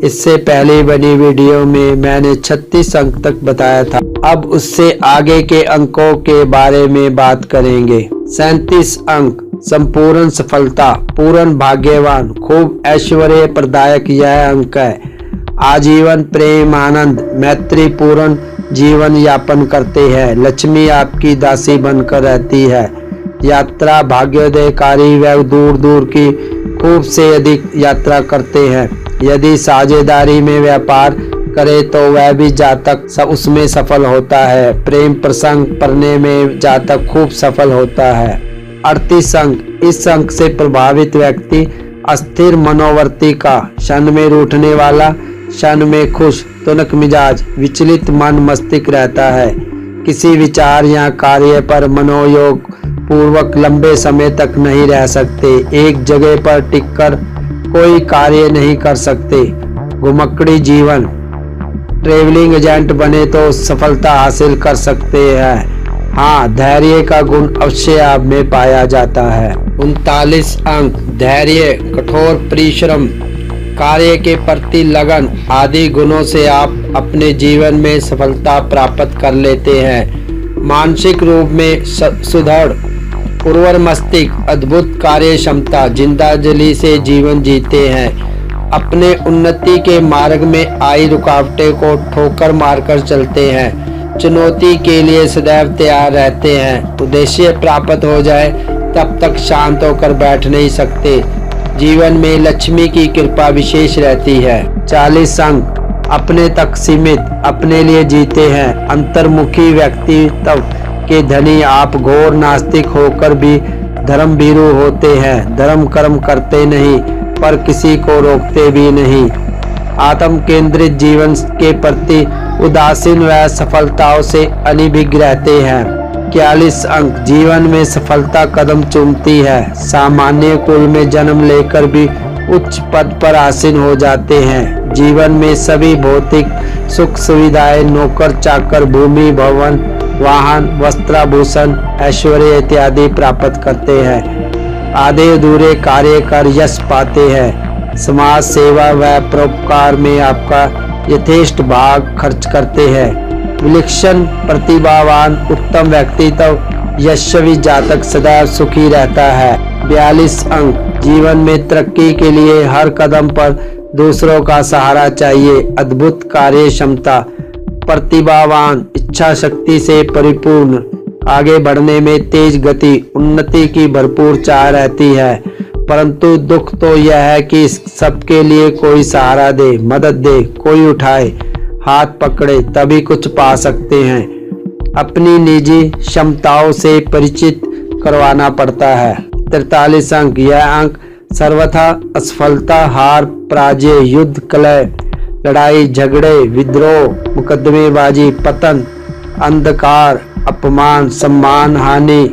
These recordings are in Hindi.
इससे पहले बनी वीडियो में मैंने 36 अंक तक बताया था। अब उससे आगे के अंकों के बारे में बात करेंगे। 37 अंक संपूर्ण सफलता, पूर्ण भाग्यवान, खूब ऐश्वर्य प्रदायक यह अंक है। आजीवन प्रेम आनंद मैत्री पूर्ण जीवन यापन करते हैं। लक्ष्मी आपकी दासी बनकर रहती है। यात्रा भाग्योदयकारी व दूर दूर की खूब से अधिक यात्रा करते हैं। यदि साझेदारी में व्यापार करे तो वह भी जातक उसमें सफल होता है। प्रेम प्रसंग पढ़ने में जातक खूब सफल होता है। 38 अंक इस अंक से प्रभावित व्यक्ति अस्थिर मनोवर्ती का, क्षण में रूठने वाला, क्षण में खुश, तुनक मिजाज, विचलित मन मस्तिष्क रहता है। किसी विचार या कार्य पर मनोयोग पूर्वक लंबे समय तक नहीं रह सकते। एक जगह पर टिककर कोई कार्य नहीं कर सकते। घुमक्कड़ी जीवन, ट्रेवलिंग एजेंट बने तो सफलता हासिल कर सकते हैं। हाँ, धैर्य का गुण अवश्य आप में पाया जाता है। 39 अंक धैर्य, कठोर परिश्रम, कार्य के प्रति लगन आदि गुणों से आप अपने जीवन में सफलता प्राप्त कर लेते हैं। मानसिक रूप में सुदृढ़, उर्वर मस्तिष्क, अद्भुत कार्य क्षमता, जिंदादिली से जीवन जीते हैं। अपने उन्नति के मार्ग में आई रुकावटें को ठोकर मारकर चलते हैं। चुनौती के लिए सदैव तैयार रहते हैं। उद्देश्य प्राप्त हो जाए तब तक शांत होकर बैठ नहीं सकते। जीवन में लक्ष्मी की कृपा विशेष रहती है। 40 अंक अपने तक सीमित, अपने लिए जीते हैं। अंतर्मुखी व्यक्तित्व के धनी आप घोर नास्तिक होकर भी धर्म भीरू होते हैं। धर्म कर्म करते नहीं पर किसी को रोकते भी नहीं। आत्म केंद्रित जीवन के प्रति उदासीन व सफलताओं से अनिभिज्ञ रहते हैं। 41 अंक जीवन में सफलता कदम चूमती है। सामान्य कुल में जन्म लेकर भी उच्च पद पर आसीन हो जाते हैं। जीवन में सभी भौतिक सुख सुविधाएं, नौकर चाकर, भूमि भवन, वाहन, वस्त्राभूषण, ऐश्वर्य इत्यादि प्राप्त करते हैं। आधे अधूरे कार्य कर यश पाते हैं। समाज सेवा व परोपकार में आपका यथेष्ट भाग खर्च करते हैं। विलक्षण प्रतिभावान उत्तम व्यक्तित्व यशस्वी जातक सदैव सुखी रहता है। 42 अंक जीवन में तरक्की के लिए हर कदम पर दूसरों का सहारा चाहिए। अद्भुत कार्य क्षमता, प्रतिभावान, इच्छा शक्ति से परिपूर्ण, आगे बढ़ने में तेज गति, उन्नति की भरपूर चाह रहती है। परंतु दुख तो यह है कि सबके लिए कोई सहारा दे, मदद दे, कोई उठाए, हाथ पकड़े तभी कुछ पा सकते हैं। अपनी निजी क्षमताओं से परिचित करवाना पड़ता है। 43 अंक यह अंक सर्वथा असफलता, हार, पराजय, युद्ध, कलह, लड़ाई झगड़े, विद्रोह, मुकदमेबाजी, पतन, अंधकार, अपमान, सम्मान हानि,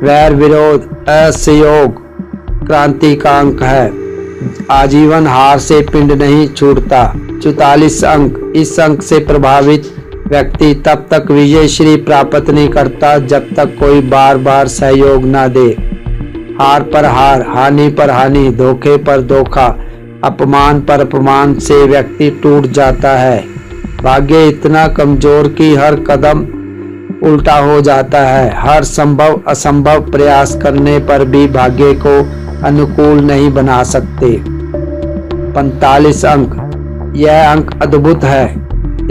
वैर विरोध, असहयोग, क्रांति का अंक है। आजीवन हार से पिंड नहीं छूटता। 44 अंक इस अंक से प्रभावित व्यक्ति तब तक विजय श्री प्राप्त नहीं करता जब तक कोई बार बार सहयोग न दे। हार पर हार, हानि पर हानि, धोखे पर धोखा, अपमान पर अपमान से व्यक्ति टूट जाता है। भाग्य इतना कमजोर कि हर कदम उल्टा हो जाता है। हर संभव असंभव प्रयास करने पर भी भाग्य को अनुकूल नहीं बना सकते। 45 अंक यह अंक अद्भुत है।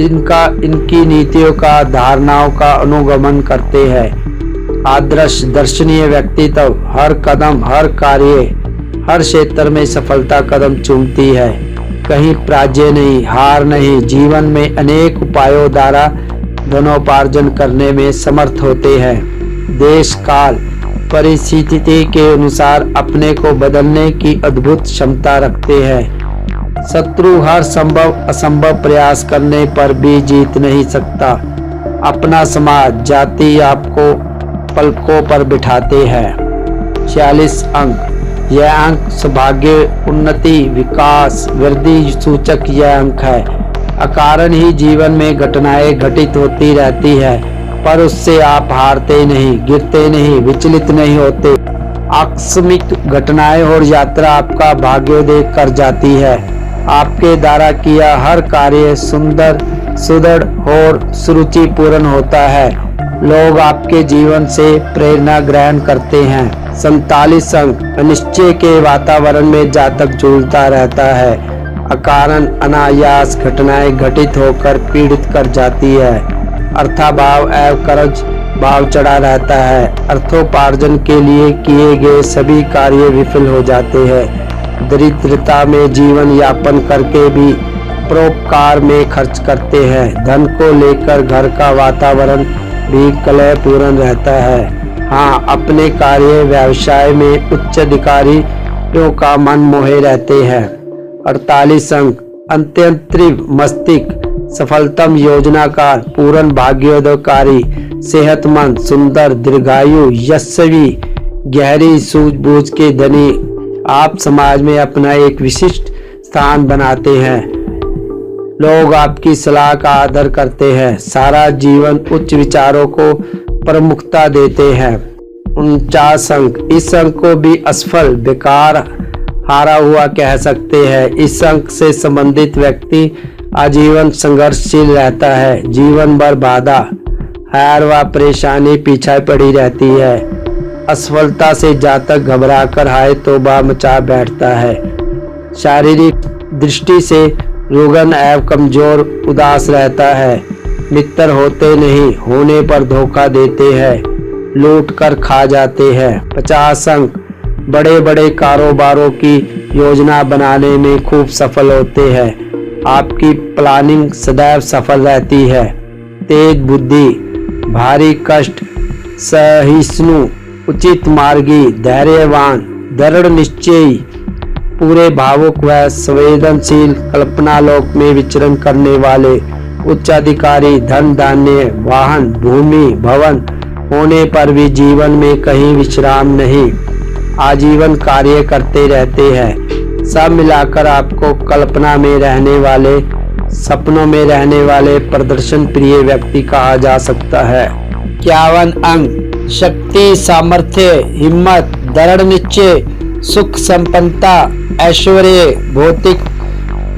इनकी नीतियों का, धारणाओं का अनुगमन करते हैं। आदर्श दर्शनीय व्यक्तित्व हर कदम, हर कार्य, हर क्षेत्र में सफलता कदम चूमती है। कहीं पराजय नहीं, हार नहीं, जीवन में अनेक उपायों द्वारा धनोपार्जन करने में समर्थ होते हैं। देश काल परिस्थिति के अनुसार अपने को बदलने की अद्भुत क्षमता रखते हैं। शत्रु हर संभव असंभव प्रयास करने पर भी जीत नहीं सकता। अपना समाज, जाति आपको पलकों पर बिठाते हैं। 46 अंक यह अंक सौभाग्य, उन्नति, विकास, वृद्धि सूचक यह अंक है। अकारण ही जीवन में घटनाएं घटित होती रहती है, पर उससे आप हारते नहीं, गिरते नहीं, विचलित नहीं होते। आकस्मिक घटनाएं और यात्रा आपका भाग्योदय कर जाती है। आपके द्वारा किया हर कार्य सुंदर, सुदृढ़ और सुरुचिपूर्ण होता है। लोग आपके जीवन से प्रेरणा ग्रहण करते हैं। 47 अंक अनिश्चय के वातावरण में जातक जूझता रहता है। अकारण अनायास घटनाएं घटित होकर पीड़ित कर जाती है। अर्थाभाव एवं कर्ज भाव चढ़ा रहता है। अर्थोपार्जन के लिए किए गए सभी कार्य विफल हो जाते हैं। दरिद्रता में जीवन यापन करके भी परोपकार में खर्च करते हैं। धन को लेकर घर का वातावरण भी कलहपूर्ण रहता है। हाँ, अपने कार्य व्यवसाय में उच्च अधिकारियों का मन मोहे रहते हैं। 48 अंक अत्यंत तीव्र मस्तिष्क, सफलतम योजनाकार, पूर्ण भाग्योदयकारी, सेहतमंद, सुंदर, दीर्घायु, यशस्वी, गहरी सूझबूझ के धनी। आप समाज में अपना एक विशिष्ट स्थान बनाते हैं। लोग आपकी सलाह का आदर करते हैं। सारा जीवन उच्च विचारों को प्रमुखता देते हैं। 49 अंक इस अंक को भी असफल, बेकार, हारा हुआ कह सकते हैं। इस अंक से संबंधित व्यक्ति आजीवन संघर्षशील रहता है। जीवन भर बाधा, हार व परेशानी पीछे पड़ी रहती है। असफलता से जातक घबराकर हाय तौबा मचा बैठता है। शारीरिक दृष्टि से रुग्ण एवं कमजोर, उदास रहता है। मित्र होते नहीं, होने पर धोखा देते हैं, लूट कर खा जाते हैं। 50 अंक बड़े बड़े कारोबारों की योजना बनाने में खूब सफल होते हैं। आपकी प्लानिंग सदैव सफल रहती है। तेज बुद्धि, भारी कष्ट सहिष्णु, उचित मार्गी, धैर्यवान, दृढ़ निश्चयी, पूरे भावुक व संवेदनशील, कल्पना लोक में विचरण करने वाले, उच्चाधिकारी, धन धान्य, वाहन, भूमि, भवन होने पर भी जीवन में कहीं विश्राम नहीं, आजीवन कार्य करते रहते हैं। सब मिलाकर आपको कल्पना में रहने वाले, सपनों में रहने वाले प्रदर्शन प्रिय व्यक्ति कहा जा सकता है। 51 अंक शक्ति, सामर्थ्य, हिम्मत, दृढ़ निश्चय, सुख संपन्नता, ऐश्वर्य, भौतिक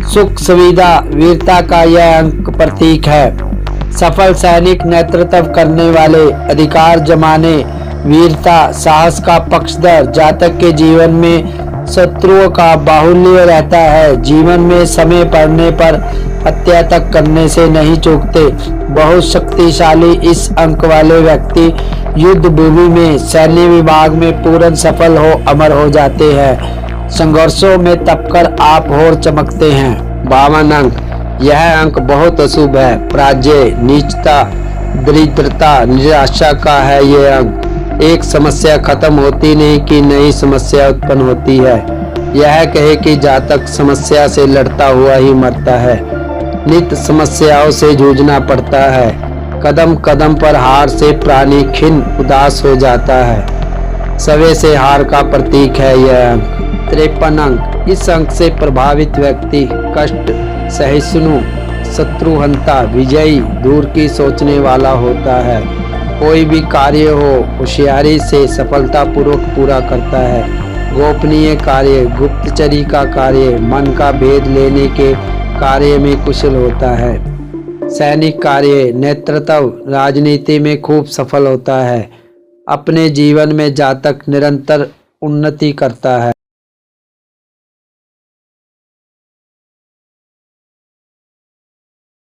सुख सुविधा, वीरता का यह अंक प्रतीक है। सफल सैनिक, नेतृत्व करने वाले, अधिकार जमाने, वीरता, साहस का पक्षधर। जातक के जीवन में शत्रुओं का बाहुल्य रहता है। जीवन में समय पड़ने पर हत्या तक करने से नहीं चूकते। बहुत शक्तिशाली इस अंक वाले व्यक्ति युद्ध भूमि में, सैन्य विभाग में पूर्ण सफल हो अमर हो जाते हैं। संघर्षों में तपकर आप और चमकते हैं। 52 अंक यह अंक बहुत अशुभ है। पराजय, नीचता, दरिद्रता, निराशा का है ये अंक। एक समस्या खत्म होती नहीं कि नई समस्या उत्पन्न होती है। यह कहे कि जातक समस्या से लड़ता हुआ ही मरता है। नित्य समस्याओं से जूझना पड़ता है। कदम कदम पर हार से प्राणी खिन्न, उदास हो जाता है। सवे से हार का प्रतीक है यह अंक। 53 अंक इस अंक से प्रभावित व्यक्ति कष्ट सहिष्णु, शत्रुहंता, विजयी, दूर की सोचने वाला होता है। कोई भी कार्य हो होशियारी से सफलतापूर्वक पूरा करता है। गोपनीय कार्य, गुप्तचरी का कार्य, मन का भेद लेने के कार्य में कुशल होता है। सैनिक कार्य, नेतृत्व, राजनीति में खूब सफल होता है। अपने जीवन में जातक निरंतर उन्नति करता है।